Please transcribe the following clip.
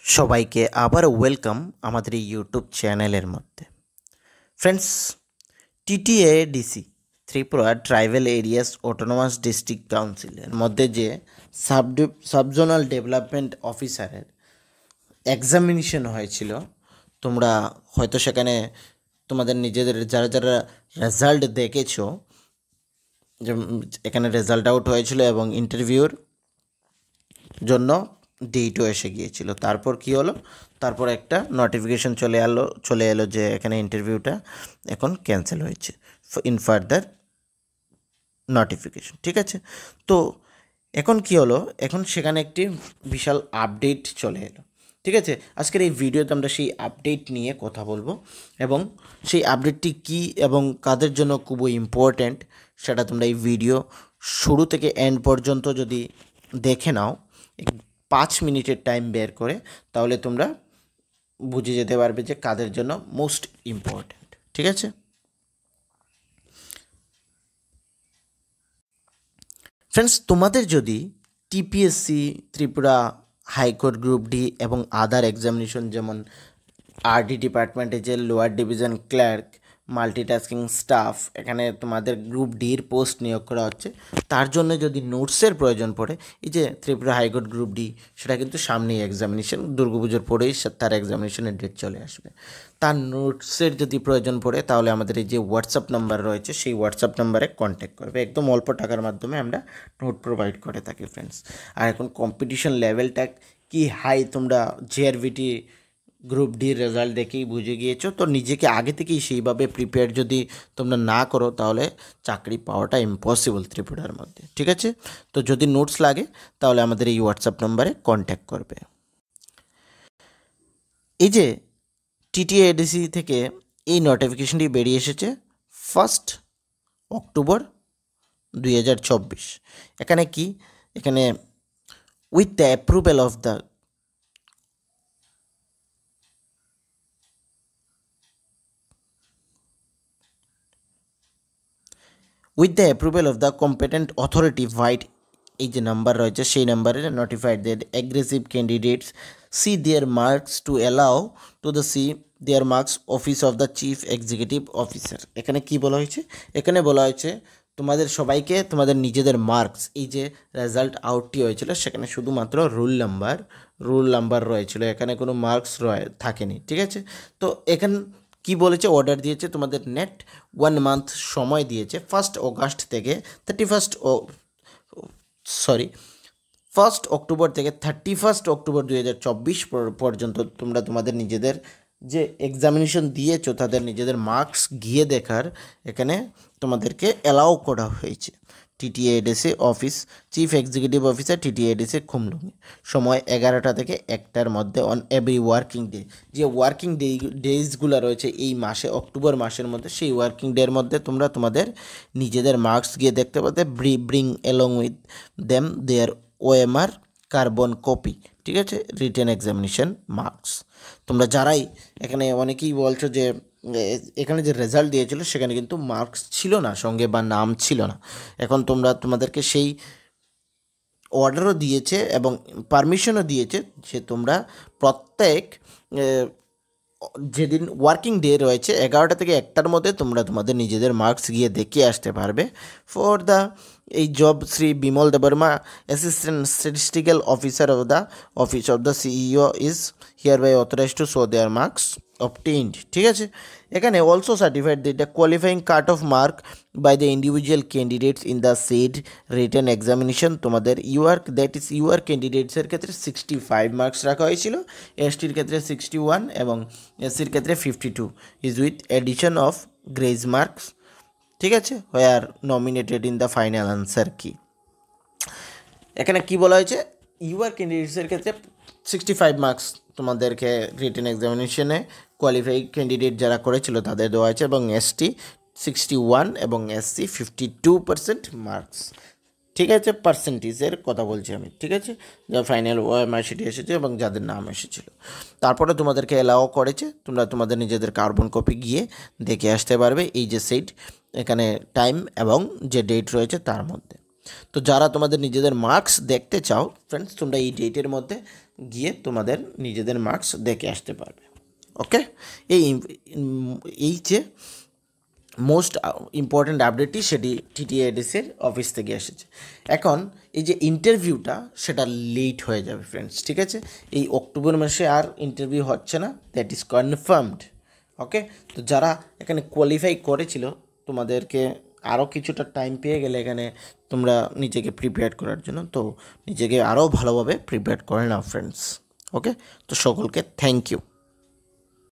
সবাইকে আবার ওয়েলকাম আমাদের এই ইউটিউব চ্যানেলের মধ্যে। Friends, TTADC Tripura tribal areas autonomous district কাউন্সিলের মধ্যে যে সাবজোনাল ডেভেলপমেন্ট অফিসারের এক্সামিনেশন হয়েছিল, তোমরা হয়তো সেখানে তোমাদের নিজেদের যারা যারা রেজাল্ট দেখেছো, যে এখানে রেজাল্ট আউট হয়েছিল এবং ইন্টারভিউর জন্য ডেটও এসে গিয়েছিল। তারপর কি হলো, তারপর একটা নোটিফিকেশন চলে এলো যে এখানে ইন্টারভিউটা এখন ক্যান্সেল হয়েছে ইন ফার্দার নোটিফিকেশন। ঠিক আছে, তো এখন কি হলো, এখন সেখানে একটি বিশাল আপডেট চলে এলো। ঠিক আছে, আজকের এই ভিডিওতে আমরা সেই আপডেট নিয়ে কথা বলবো এবং সেই আপডেটটি কী এবং কাদের জন্য খুবই ইম্পর্ট্যান্ট সেটা তোমরা এই ভিডিও শুরু থেকে এন্ড পর্যন্ত যদি দেখে নাও 5 মিনিটের টাইম বের করে, তাহলে তোমরা বুঝে যেতে পারবে যে কাদের জন্য মোস্ট ইম্পর্ট্যান্ট। ঠিক আছে, ফ্রেন্ডস, তোমাদের যদি TPSC, Tripura high court group D এবং আদার এক্সামিনেশন যেমন আরডি ডিপার্টমেন্টে যে lower division clerk, multitasking staff, এখানে তোমাদের গ্রুপ ডির পোস্ট নিয়োগ করা হচ্ছে, তার জন্য যদি নোটসের প্রয়োজন পড়ে, এই যে ত্রিপুরা হাইকোর্ট গ্রুপ ডি, সেটা কিন্তু সামনেই এক্সামিনেশন, দুর্গাপুজোর পরেই তার এক্সামিনেশনের ডেট চলে আসবে। তার নোটসের যদি প্রয়োজন পড়ে, তাহলে আমাদের এই যে হোয়াটসঅ্যাপ নাম্বার রয়েছে, সেই হোয়াটসঅ্যাপ নাম্বারে কন্ট্যাক্ট করবে। একদম অল্প টাকার মাধ্যমে আমরা নোট প্রোভাইড করে থাকি ফ্রেন্ডস। আর এখন কম্পিটিশন লেভেলটা কি হাই, তোমরা জেআরভিটি গ্রুপ ডির রেজাল্ট দেখেই বুঝে গিয়েছো। তো নিজেকে আগে থেকেই সেইভাবে প্রিপেয়ার যদি তোমরা না করো, তাহলে চাকরি পাওয়াটা ইম্পসিবল ত্রিপুরার মধ্যে। ঠিক আছে, তো যদি নোটস লাগে তাহলে আমাদের এই হোয়াটসঅ্যাপ নাম্বারে কন্ট্যাক্ট করবে। এই যে টিটিএডিসি থেকে এই নোটিফিকেশনটি বেরিয়ে এসেছে 1 অক্টোবর 2024। এখানে কি, এখানে with the approval of the with the approval of the competent authority vide, এই যে নাম্বার রয়েছে সেই নাম্বারে notified that aggressive candidates see their marks to allow to the see their marks office of the chief executive officer. এখানে কি বলা হয়েছে, এখানে বলা হয়েছে তোমাদের সবাইকে তোমাদের নিজেদের মার্কস, এই যে রেজাল্ট আউটটি হয়েছিল সেখানে শুধুমাত্র রুল নাম্বার রয়েছিল, এখানে কোনো মার্কস থাকেনি। ঠিক আছে, তো এখানে কি বলেছে, অর্ডার দিয়েছে, তোমাদের নেট 1 মান্থ সময় দিয়েছে 1 অগাস্ট থেকে 1 অক্টোবর থেকে 31 অক্টোবর 2024 পর্যন্ত তোমরা তোমাদের নিজেদের যে এক্সামিনেশন দিয়েছো তাদের নিজেদের মার্কস গিয়ে দেখার এখানে তোমাদেরকে অ্যালাউ করা হয়েছে। TTADC office, chief executive officer TTADC খুমলুঙে, সময় 11টা থেকে 1টার মধ্যে অন এভরি ওয়ার্কিং ডে। যে ওয়ার্কিং ডেজগুলো রয়েছে এই মাসে, অক্টোবর মাসের মধ্যে, সেই ওয়ার্কিং ডের মধ্যে তোমরা তোমাদের নিজেদের মার্কস গিয়ে দেখতে পাবে। Bring along with them their OMR carbon copy. ঠিক আছে, রিটেন এক্সামিনেশন মার্কস। তোমরা যারাই এখানে অনেকেই বলছো যে এখানে যে রেজাল্ট দিয়েছিল সেখানে কিন্তু মার্কস ছিল না সঙ্গে বা নাম ছিল না, এখন তোমাদেরকে সেই অর্ডারও দিয়েছে এবং পারমিশনও দিয়েছে যে তোমরা প্রত্যেক যেদিন ওয়ার্কিং ডে রয়েছে 11টা থেকে 1টার মধ্যে তোমরা তোমাদের নিজেদের মার্কস গিয়ে দেখিয়ে আসতে পারবে। ফর দ্য এই job Shri Bimal Debbarma, assistant statistical officer of the office of the CEO is hereby authorize to show their marks obtained. ঠিক আছে, এখানে also certified the qualifying cut off mark by the individual candidates in the said written examination. তোমাদের UR ক্যান্ডিডেটসের ক্ষেত্রে 65 marks রাখা হয়েছিল, এসটির ক্ষেত্রে 61 এবং এসসির ক্ষেত্রে 52 is with addition of grace marks. ঠিক আছে, where nominated in the final answer কি। এখানে কি বলা হয়েছে, ইউআর ক্যান্ডিডেটসের ক্ষেত্রে 65 মার্কস তোমাদেরকে রিটেন এক্সামিনেশনে কোয়ালিফাই ক্যান্ডিডেট যারা করেছিল তাদের দেওয়া হয়েছে, এবং এসটি 61 এবং এসসি 52% মার্কস। ঠিক আছে, পার্সেন্টেজের কথা বলছি আমি। ঠিক আছে, যা ফাইনাল মার্কশিটে এসেছে এবং যাদের নাম এসেছিলো, তারপরে তোমাদেরকে অ্যালাও করেছে, তোমরা তোমাদের নিজেদের কার্বন কপি গিয়ে দেখে আসতে পারবে এই যে সেট, এখানে টাইম এবং যে ডেট রয়েছে তার মধ্যে। তো যারা তোমাদের নিজেদের মার্কস দেখতে চাও ফ্রেন্ডস, তোমরা এই ডেটের মধ্যে গিয়ে তোমাদের নিজেদের মার্কস দেখে আসতে পারবে। ওকে, এই যে মোস্ট ইম্পর্ট্যান্ট আপডেটটি সেটি টিটিআইডিসির অফিস থেকে এসেছে। এখন এই যে ইন্টারভিউটা সেটা লেট হয়ে যাবে ফ্রেন্ডস, ঠিক আছে? এই অক্টোবর মাসে আর ইন্টারভিউ হচ্ছে না, দ্যাট ইজ কনফার্মড। ওকে, তো যারা এখানে কোয়ালিফাই করেছিল তোমাদেরকে আরও কিছুটা টাইম পেয়ে গেলে এখানে তোমরা নিজেকে প্রিপেয়ার করার জন্য, তো নিজেকে আরও ভালোভাবে প্রিপেয়ার করে নাও ফ্রেন্ডস। ওকে, তো সকলকে থ্যাংক ইউ।